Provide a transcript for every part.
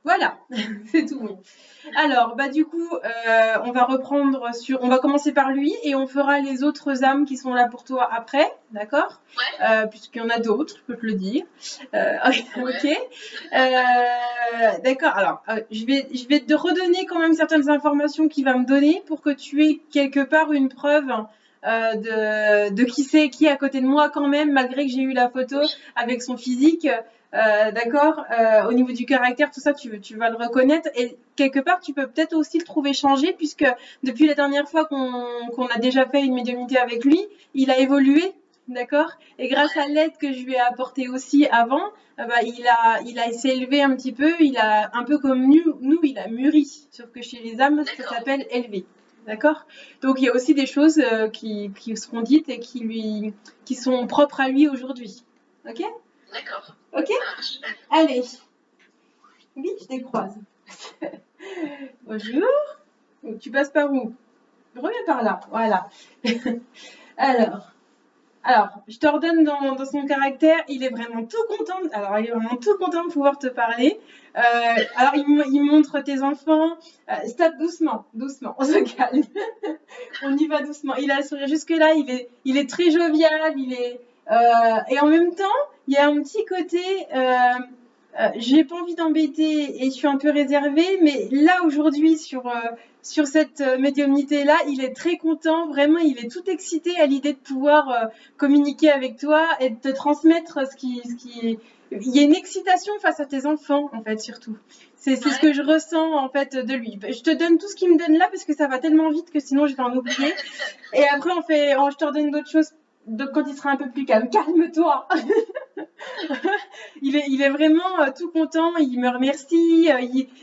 Voilà, c'est tout bon. Alors, bah du coup, on va commencer par lui et on fera les autres âmes qui sont là pour toi après, d'accord? Ouais, Puisqu'il y en a d'autres, je peux te le dire. Ok. ouais, D'accord. Alors, je vais te redonner quand même certaines informations qu'il va me donner pour que tu aies quelque part une preuve de qui c'est qui est à côté de moi quand même, malgré que j'ai eu la photo oui, avec son physique. D'accord. Au niveau du caractère, tout ça, tu vas le reconnaître. Et quelque part, tu peux peut-être aussi le trouver changé, puisque depuis la dernière fois qu'on a déjà fait une médiumnité avec lui, il a évolué. D'accord. Et grâce à ouais, l'aide que je lui ai apportée aussi avant, bah, il a s'est élevé un petit peu. Il a un peu comme nous, il a mûri. Sauf que chez les âmes, ça d'accord, s'appelle élevé. D'accord. Donc il y a aussi des choses qui seront dites et qui sont propres à lui aujourd'hui. Ok. d'accord. Ok. Ça marche. Allez. Oui, je les croise. Bonjour. Donc, tu passes par où? Reviens par là. Voilà. Alors, je t'ordonne dans son caractère. Il est vraiment tout content. Alors, il est vraiment tout content de pouvoir te parler. Alors, il montre tes enfants. Stop doucement, doucement. On se calme. On y va doucement. Il a le sourire jusque-là. Il est très jovial. Et en même temps, il y a un petit côté. J'ai pas envie d'embêter et je suis un peu réservée, mais là aujourd'hui sur cette médiumnité là, il est très content, vraiment, il est tout excité à l'idée de pouvoir communiquer avec toi et de te transmettre il y a une excitation face à tes enfants en fait surtout. C'est ce que Ouais, je ressens en fait de lui. Je te donne tout ce qu'il me donne là parce que ça va tellement vite que sinon je vais en oublier. Et après je te redonne d'autres choses quand il sera un peu plus calme. Calme-toi. Il est vraiment tout content, il me remercie,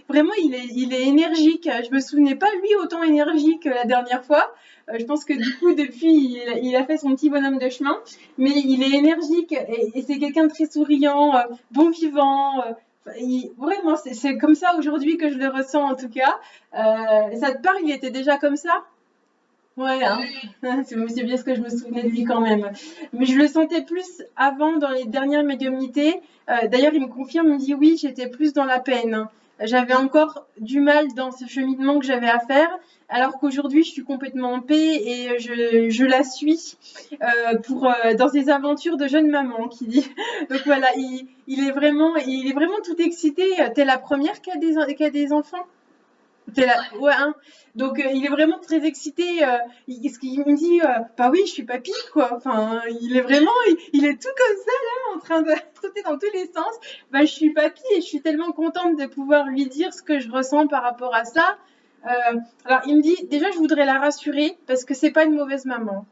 vraiment il est énergique. Je me souvenais pas lui autant énergique la dernière fois. Je pense que du coup depuis il a fait son petit bonhomme de chemin, mais il est énergique et c'est quelqu'un de très souriant, bon vivant. Vraiment c'est comme ça aujourd'hui que je le ressens en tout cas. Ça te parle, il était déjà comme ça? Ouais, oui, hein. oui, C'est bien ce que je me souvenais de lui quand même. Mais je le sentais plus avant dans les dernières médiumnités. D'ailleurs, il me confirme, il me dit oui, j'étais plus dans la peine. J'avais encore du mal dans ce cheminement que j'avais à faire, alors qu'aujourd'hui, je suis complètement en paix et je la suis dans ses aventures de jeune maman, qui dit. Donc voilà, il est vraiment tout excité. T'es la première qui a des enfants? C'est là, ouais. ouais, hein. Donc il est vraiment très excité. Il me dit, bah oui, je suis papy, quoi. Enfin, il est vraiment, il est tout comme ça là, en train de sauter dans tous les sens. Bah je suis papy et je suis tellement contente de pouvoir lui dire ce que je ressens par rapport à ça. Alors il me dit, déjà je voudrais la rassurer parce que c'est pas une mauvaise maman.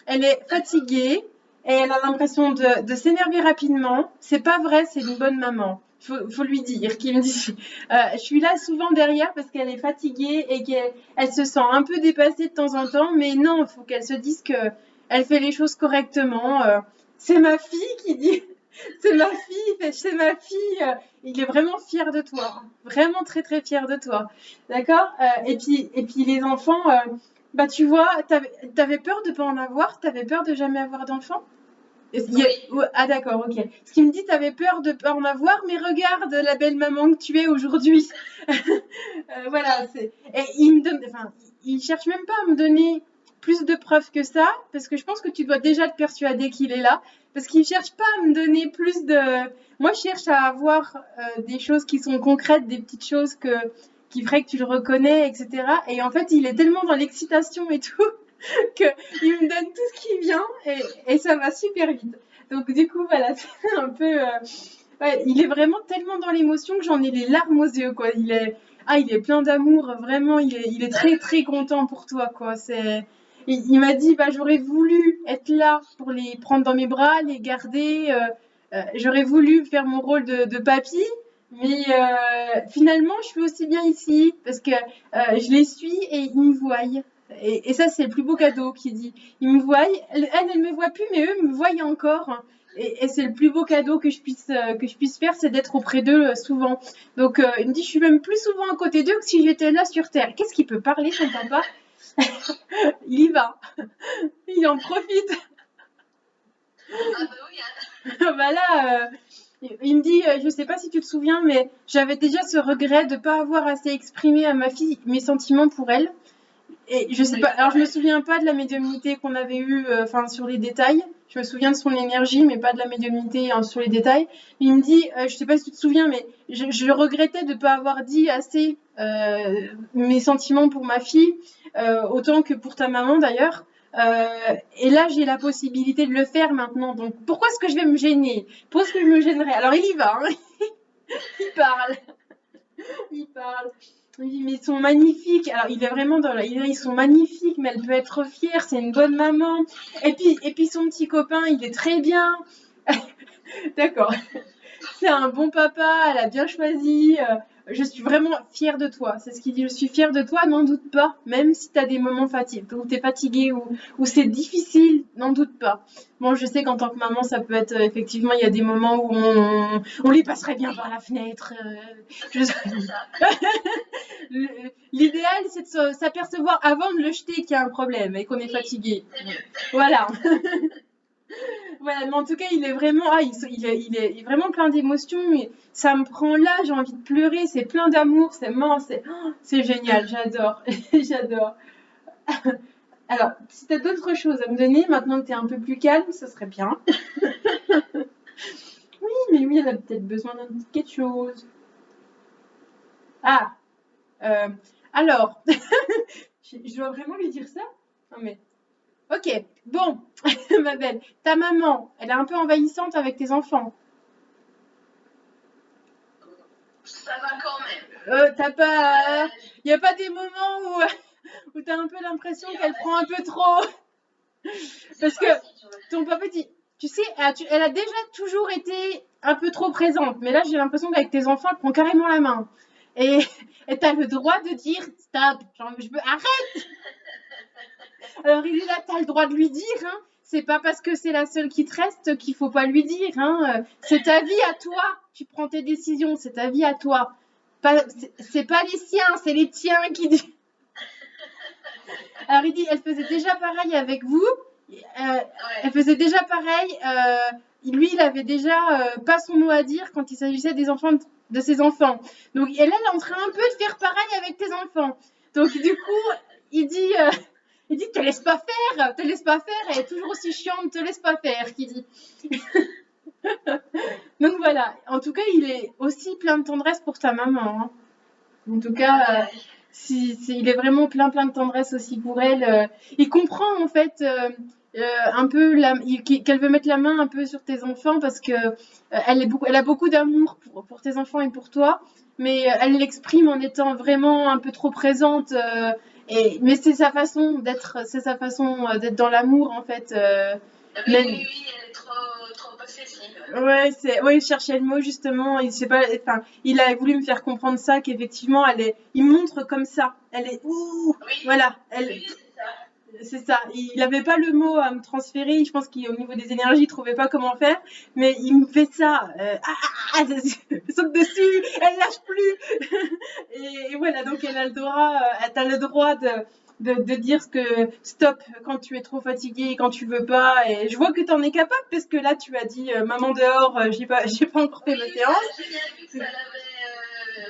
Elle est D'accord. fatiguée et elle a l'impression de s'énerver rapidement. C'est pas vrai, c'est une bonne maman. Faut lui dire, qui me dit. Je suis là souvent derrière parce qu'elle est fatiguée et qu'elle se sent un peu dépassée de temps en temps, mais non, il faut qu'elle se dise que elle fait les choses correctement. C'est ma fille qui dit, c'est ma fille, c'est ma fille. Il est vraiment fier de toi, vraiment très très fier de toi, d'accord. Et puis les enfants, bah tu vois, t'avais peur de pas en avoir, t'avais peur de jamais avoir d'enfants. Oui, Ouais, ah d'accord, ok. Ce qui me dit, t'avais peur de pas en avoir, mais regarde la belle maman que tu es aujourd'hui. Voilà, et enfin, il cherche même pas à me donner plus de preuves que ça, parce que je pense que tu dois déjà te persuader qu'il est là, parce qu'il cherche pas à me donner plus de. Moi, je cherche à avoir des choses qui sont concrètes, des petites choses qui feraient que tu le reconnais, etc. Et en fait, il est tellement dans l'excitation et tout qu'il me donne tout ce qui vient et ça va super vite. Donc du coup, voilà, c'est un peu. Ouais, il est vraiment tellement dans l'émotion que j'en ai les larmes aux yeux, quoi. Il est plein d'amour, vraiment. Il est bah très oui, très oui. content pour toi, quoi. Il m'a dit, bah j'aurais voulu être là pour les prendre dans mes bras, les garder. J'aurais voulu faire mon rôle de papy, mais finalement, je suis aussi bien ici parce que je les suis et ils me voient. Et ça, c'est le plus beau cadeau qu'il dit. Ils me voient, elle me voit plus, mais eux me voient encore. Et c'est le plus beau cadeau que je puisse faire, c'est d'être auprès d'eux souvent. Donc, il me dit, je suis même plus souvent à côté d'eux que si j'étais là sur Terre. Qu'est-ce qu'il peut parler, ton papa? Il y va, il en profite. Ah bah oui, hein. Voilà. Il me dit, je sais pas si tu te souviens, mais j'avais déjà ce regret de pas avoir assez exprimé à ma fille mes sentiments pour elle. Et je sais pas, alors je me souviens pas de la médiumnité qu'on avait eue, enfin sur les détails. Je me souviens de son énergie, mais pas de la médiumnité hein, sur les détails. Il me dit, je sais pas si tu te souviens, mais je regrettais de pas avoir dit assez mes sentiments pour ma fille, autant que pour ta maman d'ailleurs. Et là, j'ai la possibilité de le faire maintenant. Donc, pourquoi est-ce que je vais me gêner? Pourquoi est-ce que je me gênerais? Alors, il y va. Hein. Il parle. Il parle. Oui, mais ils sont magnifiques. Alors, il est vraiment dans la... Ils sont magnifiques, mais elle peut être fière. C'est une bonne maman. Et puis son petit copain, il est très bien. D'accord. C'est un bon papa. Elle a bien choisi. Je suis vraiment fière de toi. C'est ce qu'il dit. Je suis fière de toi. N'en doute pas. Même si tu as des moments où tu es fatigué ou c'est difficile, n'en doute pas. Bon, je sais qu'en tant que maman, ça peut être effectivement, il y a des moments où on les passerait bien par la fenêtre. Je- L'idéal, c'est de s'apercevoir avant de le jeter qu'il y a un problème et qu'on est fatigué. C'est mieux. Voilà. Voilà, mais en tout cas, il est vraiment, il est vraiment plein d'émotions. Ça me prend là, j'ai envie de pleurer. C'est plein d'amour, c'est génial. J'adore, j'adore. Alors, si tu as d'autres choses à me donner, maintenant que tu es un peu plus calme, ce serait bien. Oui, mais oui, elle a peut-être besoin d'un petit quelque chose. Ah, alors, je dois vraiment lui dire ça? Non mais, ok, bon, ma belle, ta maman, elle est un peu envahissante avec tes enfants. Ça va quand même. T'as pas, y a pas des moments où t'as un peu l'impression qu'elle prend un peu trop, parce que ton papa dit, tu sais, elle a déjà toujours été un peu trop présente, mais là j'ai l'impression qu'avec tes enfants, elle prend carrément la main. Et et t'as le droit de dire stop, genre, arrête. Alors il est là, t'as le droit de lui dire, hein. C'est pas parce que c'est la seule qui te reste qu'il faut pas lui dire, hein. C'est ta vie à toi. Tu prends tes décisions, c'est ta vie à toi. C'est pas les siens, c'est les tiens qui disent. Alors il dit, elle faisait déjà pareil avec vous. Elle faisait déjà pareil. Lui, il avait déjà pas son mot à dire quand il s'agissait des enfants de ses enfants. Donc elle est en train un peu de faire pareil avec tes enfants. Donc du coup, il dit. Il dit, te laisse pas faire, elle est toujours aussi chiante, te laisse pas faire, qu'il dit. Donc voilà, en tout cas, il est aussi plein de tendresse pour ta maman. Hein. En tout cas, il est vraiment plein de tendresse aussi pour elle. Il comprend en fait un peu qu'elle veut mettre la main un peu sur tes enfants parce que elle a beaucoup d'amour pour tes enfants et pour toi, mais elle l'exprime en étant vraiment un peu trop présente. Mais c'est sa façon d'être dans l'amour en fait. Oui, elle est trop possessive. Ouais, il cherchait le mot justement. Il sait pas, enfin, il a voulu me faire comprendre ça, qu'effectivement, il montre comme ça. Elle est, ouh, voilà, Oui, c'est ça. Il n'avait pas le mot à me transférer. Je pense qu'au niveau des énergies, il trouvait pas comment faire. Mais il me fait ça. Saute dessus. Elle lâche plus. Et voilà. Donc elle a le droit. T'as le droit de dire que stop quand tu es trop fatigué, quand tu veux pas. Et je vois que tu en es capable parce que là tu as dit maman dehors. J'ai pas encore fait ma séance. J'ai bien vu que ça l'avait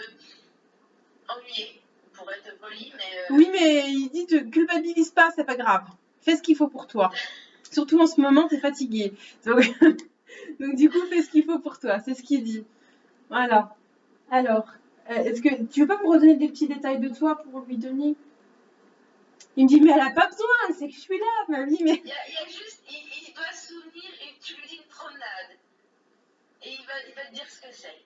ennuyé. Pour être poli, mais. Oui, mais il dit te culpabilise pas, c'est pas grave. Fais ce qu'il faut pour toi. Surtout en ce moment, t'es fatigué. Donc du coup, fais ce qu'il faut pour toi. C'est ce qu'il dit. Voilà. Alors, est-ce que tu veux pas me redonner des petits détails de toi pour lui donner? Il me dit, mais elle a pas besoin, c'est que je suis là, ma vie, mais. Il y a juste, il doit se souvenir et tu lui dis une promenade. Et il va te dire ce que c'est.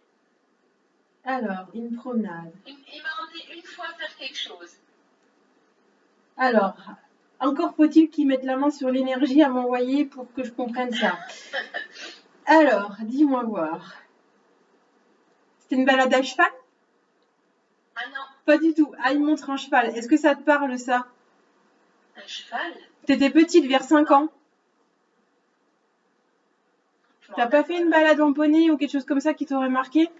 Alors, une promenade. Il m'a emmené une fois faire quelque chose. Alors, encore faut-il qu'il mette la main sur l'énergie à m'envoyer pour que je comprenne ça. Alors, dis-moi voir. C'était une balade à cheval? Ah non. Pas du tout. Ah, il montre un cheval. Est-ce que ça te parle, ça? Un cheval? T'étais petite, vers 5 ans. T'as pas fait une balade en poney ou quelque chose comme ça qui t'aurait marqué?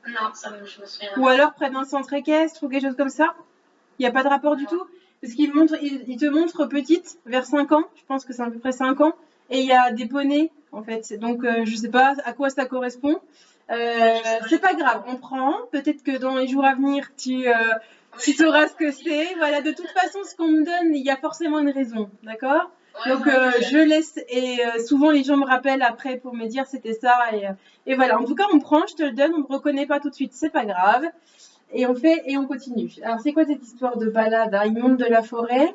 Non, je me souviens. Ou alors près d'un centre équestre ou quelque chose comme ça? Il n'y a pas de rapport du tout? Parce il te montre petite, vers 5 ans, je pense que c'est à peu près 5 ans, et il y a des poneys en fait. Donc, je sais pas à quoi ça correspond. C'est pas grave, on prend. Peut-être que dans les jours à venir, tu sauras ce que c'est. Voilà, de toute façon, ce qu'on me donne, il y a forcément une raison, d'accord? Donc, je laisse, et souvent les gens me rappellent après pour me dire c'était ça, et voilà. En tout cas, on prend, je te le donne, on me reconnaît pas tout de suite, c'est pas grave. Et on fait, et on continue. Alors, c'est quoi cette histoire de balade, hein? Il monte de la forêt.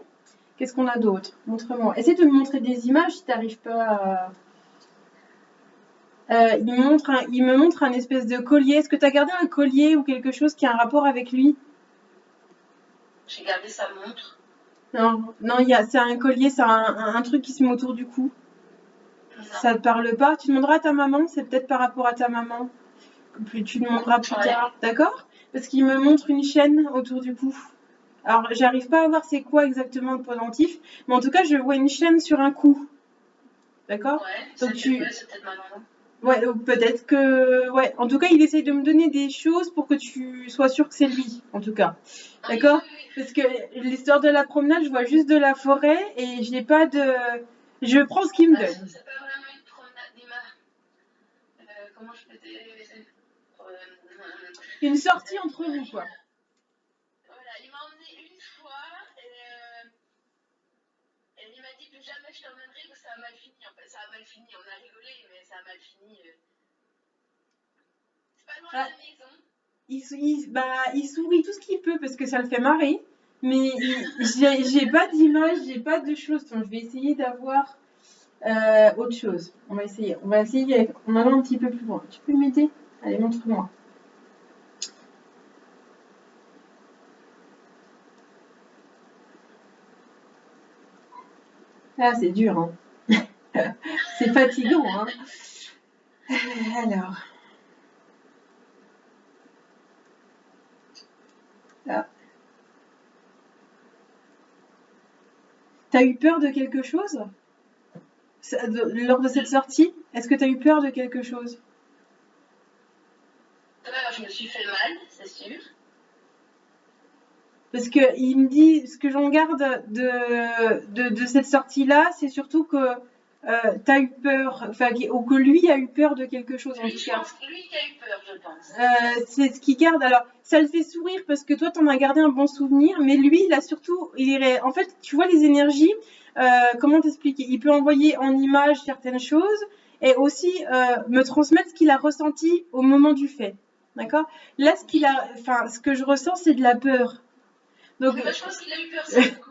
Qu'est-ce qu'on a d'autre? Montre-moi. Essaie de me montrer des images si t'arrives pas à... il me montre un espèce de collier. Est-ce que tu as gardé un collier ou quelque chose qui a un rapport avec lui? J'ai gardé sa montre. Non, non, c'est un collier, c'est un truc qui se met autour du cou. Non. Ça te parle pas? Tu demanderas à ta maman, c'est peut-être par rapport à ta maman. Tu demanderas plus tard, d'accord? Parce qu'il me montre une chaîne autour du cou. Alors, j'arrive pas à voir c'est quoi exactement le pendentif, mais en tout cas, je vois une chaîne sur un cou. D'accord? Ouais, Donc c'est peut-être ma maman. Ouais, peut-être que... Ouais, en tout cas, il essaye de me donner des choses pour que tu sois sûr que c'est lui, en tout cas. D'accord? Parce que l'histoire de la promenade, je vois juste de la forêt et j'ai pas de... Je prends ce qu'il me donne. C'est pas vraiment une promenade, comment je peux dire Une sortie entre vous, quoi. Voilà, il m'a emmené une fois et il m'a dit plus jamais je t'emmènerai parce que ça a mal fini. En fait, ça a mal fini. On a rigolé, mais ça a mal fini. C'est pas loin de la maison. Il sourit tout ce qu'il peut parce que ça le fait marrer. Mais j'ai pas d'image, j'ai pas de choses. Donc, je vais essayer d'avoir autre chose. On va essayer en allant un petit peu plus loin. Tu peux m'aider? Allez, montre-moi. Ah, c'est dur, hein. C'est fatigant, hein. Alors. Là. T'as eu peur de quelque chose lors de cette sortie? Est-ce que t'as eu peur de quelque chose? Je me suis fait mal, c'est sûr. Parce que il me dit, ce que j'en garde de cette sortie-là, c'est surtout que t'as eu peur, enfin, ou que lui a eu peur de quelque chose, en tout cas. Lui qui a eu peur, je pense. C'est ce qu'il garde. Alors, ça le fait sourire parce que toi, t'en as gardé un bon souvenir, mais lui, il a surtout, en fait, tu vois les énergies, comment t'expliquer? Il peut envoyer en image certaines choses et aussi me transmettre ce qu'il a ressenti au moment du fait. D'accord? Là, ce que je ressens, c'est de la peur. Donc, moi, je pense qu'il a eu peur, c'est beaucoup.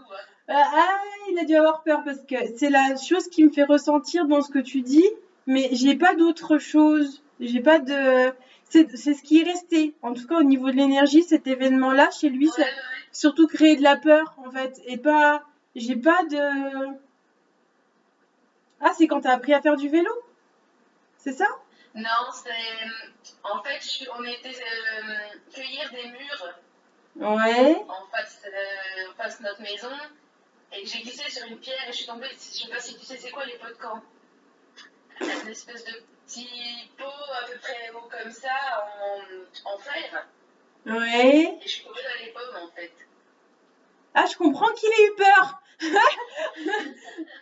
il a dû avoir peur parce que c'est la chose qui me fait ressentir dans ce que tu dis, mais j'ai pas d'autre chose. J'ai pas de. C'est ce qui est resté. En tout cas, au niveau de l'énergie, cet événement-là, chez lui, ça surtout créé de la peur, en fait. Et pas. J'ai pas de. Ah, c'est quand t'as appris à faire du vélo? C'est ça? Non, c'est. En fait, on était cueillir des mûres. Ouais. En face de notre maison. Et j'ai glissé sur une pierre et je suis tombée. Je sais pas si tu sais c'est quoi les pots de camp. Une espèce de petit pot à peu près haut comme ça en fer. Ouais. Et je suis tombée dans les pommes en fait. Ah, je comprends qu'il ait eu peur.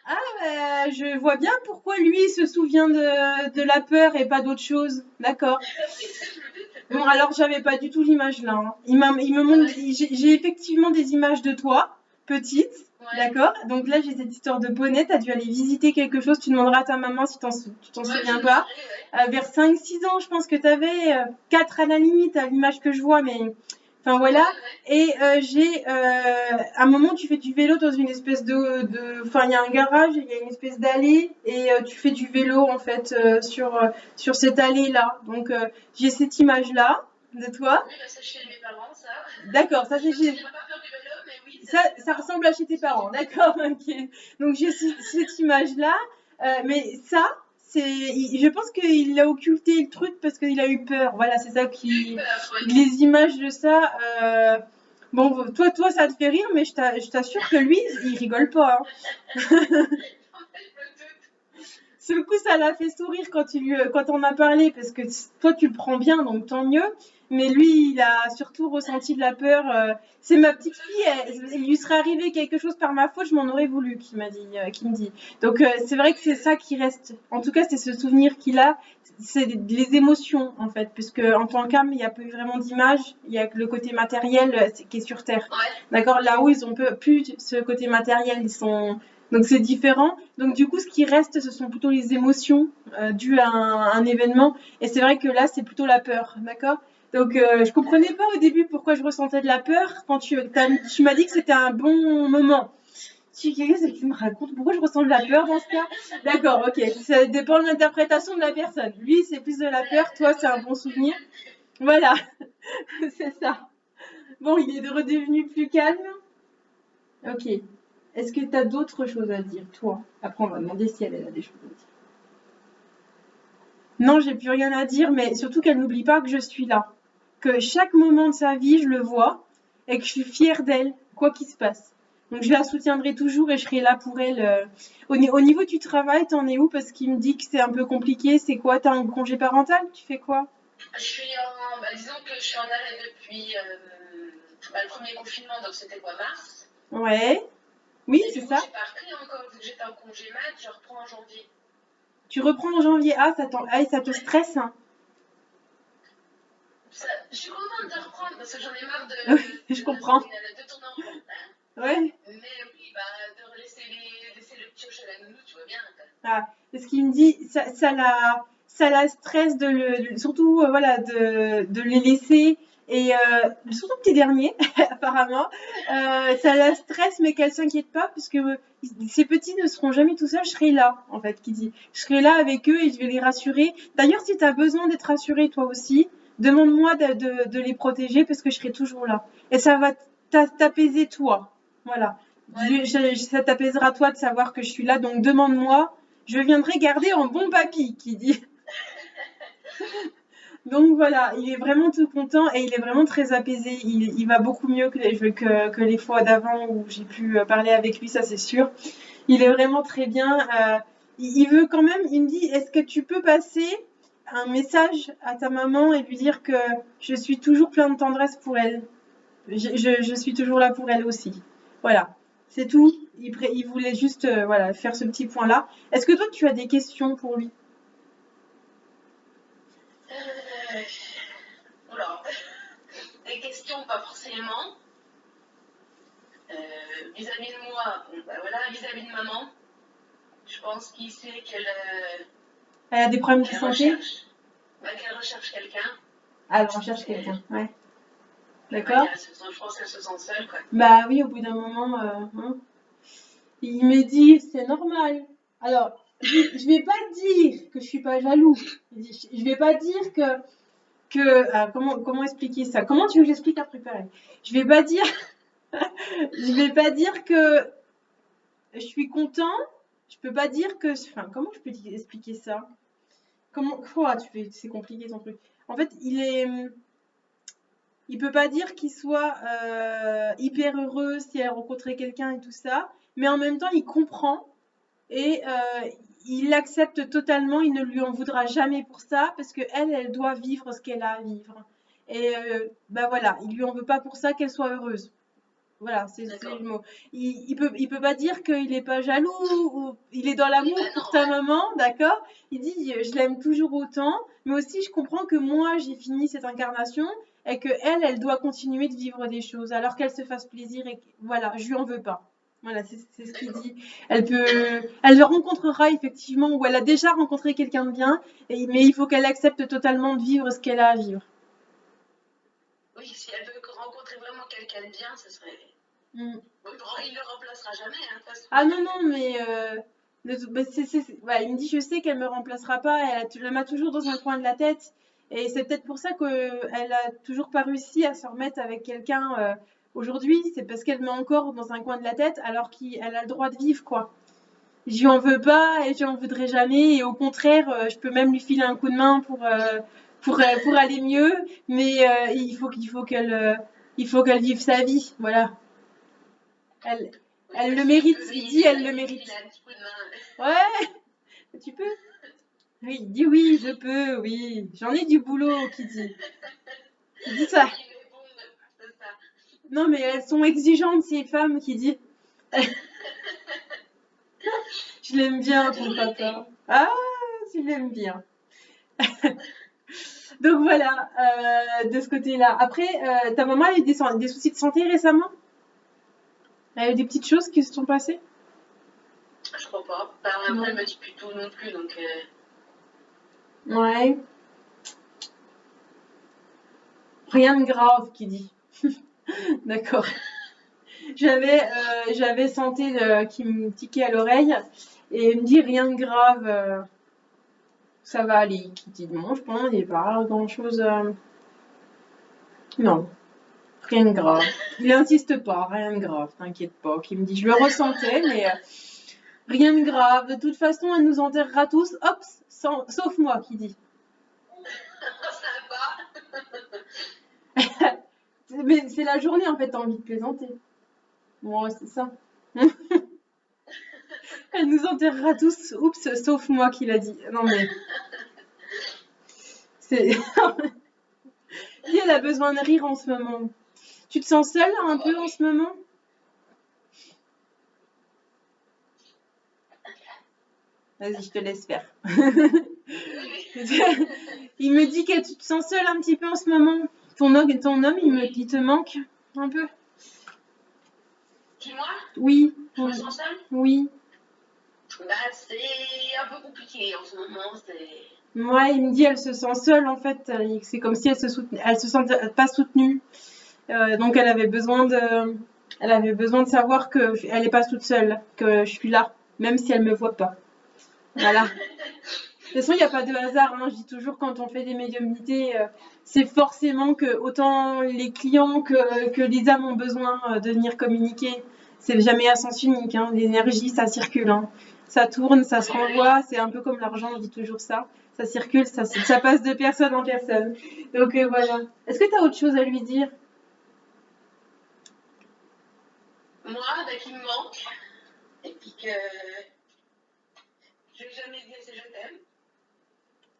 Ah, je vois bien pourquoi lui se souvient de la peur et pas d'autre chose. D'accord. Bon, alors j'avais pas du tout l'image là, hein. Il me montre, j'ai effectivement des images de toi, petite, d'accord? Donc là, j'ai cette histoire de bonnet, t'as dû aller visiter quelque chose, tu demanderas à ta maman si tu t'en souviens pas. Vers 5-6 ans, je pense que t'avais 4 à la limite, à l'image que je vois, mais enfin voilà. Et à un moment, tu fais du vélo dans une espèce enfin, il y a un garage, il y a une espèce d'allée, et tu fais du vélo en fait sur cette allée-là. Donc j'ai cette image-là de toi. Oui, c'est chez mes parents, ça. D'accord, ça c'est chez. Je ne pas faire du vélo, mais oui. Ça ressemble à chez tes parents, d'accord, ok. Donc j'ai cette image-là, mais ça, je pense qu'il a occulté le truc parce qu'il a eu peur. Voilà, c'est ça qui. Les images de ça. Bon, toi, ça te fait rire, mais je t'assure que lui, il rigole pas, hein. Sur le coup, ça l'a fait sourire quand on a parlé, parce que toi, tu le prends bien, donc tant mieux. Mais lui, il a surtout ressenti de la peur. C'est ma petite fille, il lui serait arrivé quelque chose par ma faute, je m'en aurais voulu, qu'il me dit. Donc, c'est vrai que c'est ça qui reste. En tout cas, c'est ce souvenir qu'il a. C'est les émotions, en fait, puisque en tant qu'âme, il n'y a plus vraiment d'image. Il y a que le côté matériel qui est sur Terre. Ouais. D'accord? Là où ils ont plus ce côté matériel, donc c'est différent. Donc du coup, ce qui reste, ce sont plutôt les émotions dues à un événement. Et c'est vrai que là, c'est plutôt la peur, d'accord? Donc je comprenais pas au début pourquoi je ressentais de la peur quand tu m'as dit que c'était un bon moment. Qu'est-ce que tu me racontes? Pourquoi je ressens de la peur dans ce cas? D'accord, ok. Ça dépend de l'interprétation de la personne. Lui, c'est plus de la peur. Toi, c'est un bon souvenir. Voilà, c'est ça. Bon, il est redevenu plus calme. Ok. Est-ce que tu as d'autres choses à dire, toi? Après, on va demander si elle a des choses à dire. Non, j'ai plus rien à dire, mais surtout qu'elle n'oublie pas que je suis là. Que chaque moment de sa vie, je le vois et que je suis fière d'elle, quoi qu'il se passe. Donc je la soutiendrai toujours et je serai là pour elle. Au niveau du travail, t'en es où? Parce qu'il me dit que c'est un peu compliqué. C'est quoi? T'as un congé parental? Tu fais quoi? Disons que je suis en arrêt depuis le premier confinement, donc c'était quoi, mars? Ouais. Oui, Et c'est du coup, ça. j'ai pas repris encore, vu que j'étais en congé mat, je reprends en janvier. Tu reprends en janvier. Ah, ça te stresse, hein? Je suis contente de reprendre parce que j'en ai marre Je comprends. de tourner en rond. Ouais. Mais oui, de laisser le petit chez la nounou, tu vois bien. Ah, parce qu'il me dit, ça la stresse surtout, voilà, de les laisser. Et surtout le petit dernier, apparemment, ça la stresse, mais qu'elle s'inquiète pas, puisque ces petits ne seront jamais tout seuls. Je serai là, en fait, qui dit. Je serai là avec eux et je vais les rassurer. D'ailleurs, si tu as besoin d'être rassuré, toi aussi, demande-moi de les protéger, parce que je serai toujours là. Et ça va t'apaiser, toi. Voilà. Ouais. Ça t'apaisera, toi, de savoir que je suis là. Donc, demande-moi. Je viendrai garder en bon papy, qui dit. Donc voilà, il est vraiment tout content et il est vraiment très apaisé. Il va beaucoup mieux que les fois d'avant où j'ai pu parler avec lui, ça c'est sûr. Il est vraiment très bien. Il veut quand même, il me dit, est-ce que tu peux passer un message à ta maman et lui dire que je suis toujours plein de tendresse pour elle. Je suis toujours là pour elle aussi. Voilà, c'est tout. Il voulait juste voilà, faire ce petit point-là. Est-ce que toi, tu as des questions pour lui? Alors, des questions, pas forcément. Vis-à-vis de moi, voilà, vis-à-vis de maman, je pense qu'il sait Elle a des problèmes de santé? qu'elle recherche quelqu'un. Ah, elle recherche quelqu'un, ouais. D'accord. Je pense qu'elle se sent seule, quoi. Bah oui, au bout d'un moment, hein. Il me dit, c'est normal. Alors, je vais pas dire que je suis pas jaloux. Je vais pas dire comment expliquer ça? Comment tu veux que j'explique après pareil? Je vais pas dire, je vais pas dire que je suis content. Je peux pas dire que, enfin, comment je peux expliquer ça? C'est compliqué ton truc. En fait, il peut pas dire qu'il soit hyper heureux si elle rencontrait quelqu'un et tout ça, mais en même temps, il comprend et il l'accepte totalement. Il ne lui en voudra jamais pour ça parce que elle doit vivre ce qu'elle a à vivre. Et bah voilà, il lui en veut pas pour ça qu'elle soit heureuse. Voilà, c'est le mot. Il peut pas dire qu'il est pas jaloux ou il est dans l'amour pour ta maman, d'accord? Il dit je l'aime toujours autant, mais aussi je comprends que moi j'ai fini cette incarnation et que elle doit continuer de vivre des choses alors qu'elle se fasse plaisir et voilà, je lui en veux pas. Voilà, c'est ce qu'il dit. Elle le rencontrera effectivement ou elle a déjà rencontré quelqu'un de bien, mais il faut qu'elle accepte totalement de vivre ce qu'elle a à vivre. Oui, si elle veut rencontrer vraiment quelqu'un de bien, ce serait. Mm. Il ne le remplacera jamais. Hein, ah non, non, mais il me dit, je sais qu'elle me remplacera pas, elle m'a toujours dans un coin de la tête. Et c'est peut-être pour ça qu'elle a toujours pas réussi à se remettre avec quelqu'un aujourd'hui. C'est parce qu'elle met encore dans un coin de la tête alors qu'elle a le droit de vivre, quoi. Je lui en veux pas et je en voudrais jamais. Et au contraire, je peux même lui filer un coup de main pour aller mieux. Mais il faut qu'elle vive sa vie. Voilà. Elle le mérite, il dit, elle le mérite. Ouais, Tu peux? Oui, il dit oui, je peux, oui. J'en ai du boulot, qui dit. Il dit ça. Qui répondent, c'est ça. Non, mais elles sont exigeantes, ces femmes, qui dit. Je l'aime bien, ton papa. Ah, tu l'aimes bien. Donc voilà, de ce côté-là. Après, ta maman a eu des soucis de santé récemment? Elle a eu des petites choses qui se sont passées? Je crois pas. Enfin, après, Non. elle m'a dit plus tout non plus, donc Ouais. Rien de grave, qui dit. D'accord. J'avais santé qui me tiquait à l'oreille et elle me dit rien de grave, ça va aller. Qui dit non, je pense, il n'y a pas grand-chose. Non, rien de grave. Il insiste pas, rien de grave, t'inquiète pas. Qui me dit, je le ressentais, mais rien de grave. De toute façon, elle nous enterrera tous, hop, sauf moi, qui dit. sympa. Mais c'est la journée en fait, t'as envie de plaisanter. Bon, ouais, c'est ça. Elle nous enterrera tous, oups, sauf moi qui l'a dit. Non mais, c'est. Lui, elle a besoin de rire en ce moment. Tu te sens seule un peu en ce moment? Vas-y, je te laisse faire. Il me dit que tu te sens seule un petit peu en ce moment. Ton homme, il te manque un peu? Qui, moi? Oui. Je me sens seule? Oui. Bah, c'est un peu compliqué en ce moment. Ouais, il me dit elle se sent seule en fait. C'est comme si elle se sentait pas soutenue. Donc elle avait besoin de savoir que elle n'est pas toute seule, que je suis là, même si elle me voit pas. Voilà. De toute façon, il n'y a pas de hasard. Hein. Je dis toujours quand on fait des médiumnités, c'est forcément que autant les clients que les âmes ont besoin de venir communiquer. C'est jamais à sens unique. Hein. L'énergie, ça circule. Hein. Ça tourne, ça se renvoie. C'est un peu comme l'argent, on dit toujours ça. Ça circule, ça passe de personne en personne. Donc voilà. Est-ce que tu as autre chose à lui dire? Moi, bah, qui me manque. Et puis que je vais jamais dire si je t'aime.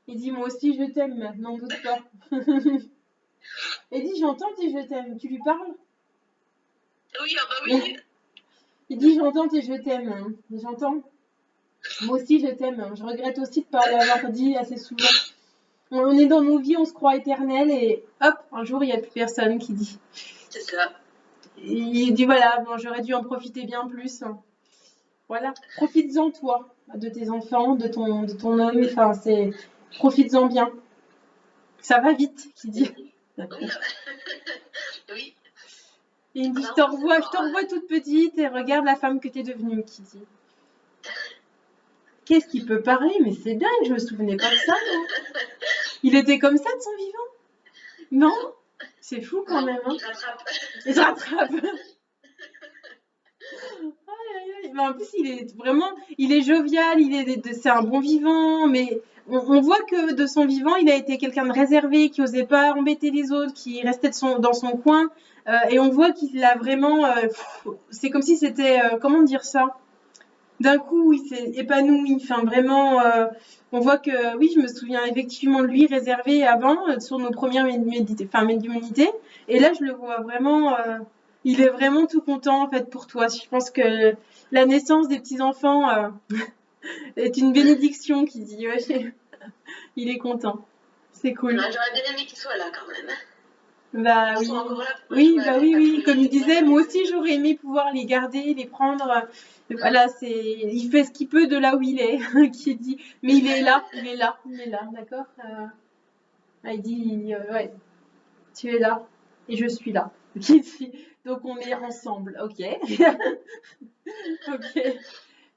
Il dit moi aussi je t'aime, n'en doute pas. Il dit j'entends, tes je t'aime. Tu lui parles? Oui, ah bah oui. Il dit j'entends tes je t'aime. J'entends. Moi aussi je t'aime. Je regrette aussi de ne pas l'avoir dit assez souvent. On est dans nos vies, on se croit éternel et hop, un jour il n'y a plus personne qui dit. C'est ça. Il dit voilà, bon, j'aurais dû en profiter bien plus. Voilà, profites-en toi, de tes enfants, de ton homme, enfin profites-en bien. Ça va vite, qui dit. Oui. Oui. Et il me dit je te revois toute petite et regarde la femme que t'es devenue, qui dit. Qu'est-ce qu'il peut parler? Mais c'est dingue, je me souvenais pas de ça, moi. Il était comme ça de son vivant? Non? C'est fou quand même. Hein. Il rattrape. Il se rattrape. Mais en plus, il est jovial, c'est un bon vivant, mais on voit que de son vivant, il a été quelqu'un de réservé, qui osait pas embêter les autres, qui restait dans son coin, et on voit qu'il a vraiment, c'est comme si c'était, comment dire ça? D'un coup, il s'est épanoui. Enfin, vraiment, on voit que, oui, je me souviens effectivement de lui réservé avant, sur nos premières médiumnités. Et là, je le vois vraiment, il est vraiment tout content, en fait, pour toi. Je pense que la naissance des petits-enfants, est une bénédiction, qui dit. Ouais, il est content. C'est cool. J'aurais bien aimé qu'il soit là quand même. Bah oui. Oui, bah oui, oui. Comme il disait, moi aussi j'aurais aimé pouvoir les garder, les prendre. Voilà, il fait ce qu'il peut de là où il est, qui dit. Mais il est là, d'accord. Il dit, ouais, tu es là et je suis là. Donc on est ensemble, ok. Ok.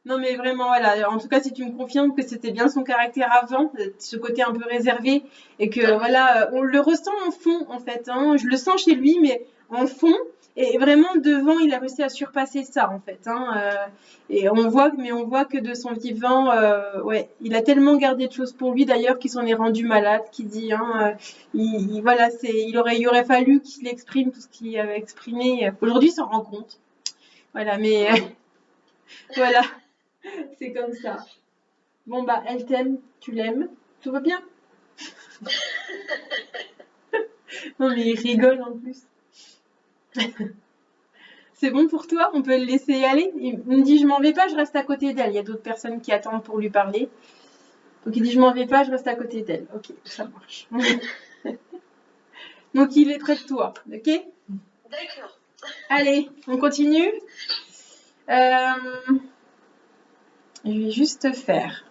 Non, mais vraiment, voilà. En tout cas, si tu me confirmes que c'était bien son caractère avant, ce côté un peu réservé, et que voilà, on le ressent en fond, en fait. Hein. Je le sens chez lui, mais en fond. Et vraiment, devant, il a réussi à surpasser ça, en fait. Hein. Et on voit que de son vivant, ouais, il a tellement gardé de choses pour lui, d'ailleurs, qu'il s'en est rendu malade, qui dit, hein, voilà, il aurait fallu qu'il exprime tout ce qu'il avait exprimé. Aujourd'hui, il s'en rend compte. Voilà, mais voilà. C'est comme ça. Bon, bah, elle t'aime, tu l'aimes, tout va bien. Non, mais il rigole en plus. C'est bon pour toi? On peut le laisser y aller? Il me dit, je m'en vais pas, je reste à côté d'elle. Il y a d'autres personnes qui attendent pour lui parler. Donc il dit, je m'en vais pas, je reste à côté d'elle. Ok, ça marche. Donc il est près de toi, ok? D'accord. Allez, on continue. Je vais juste faire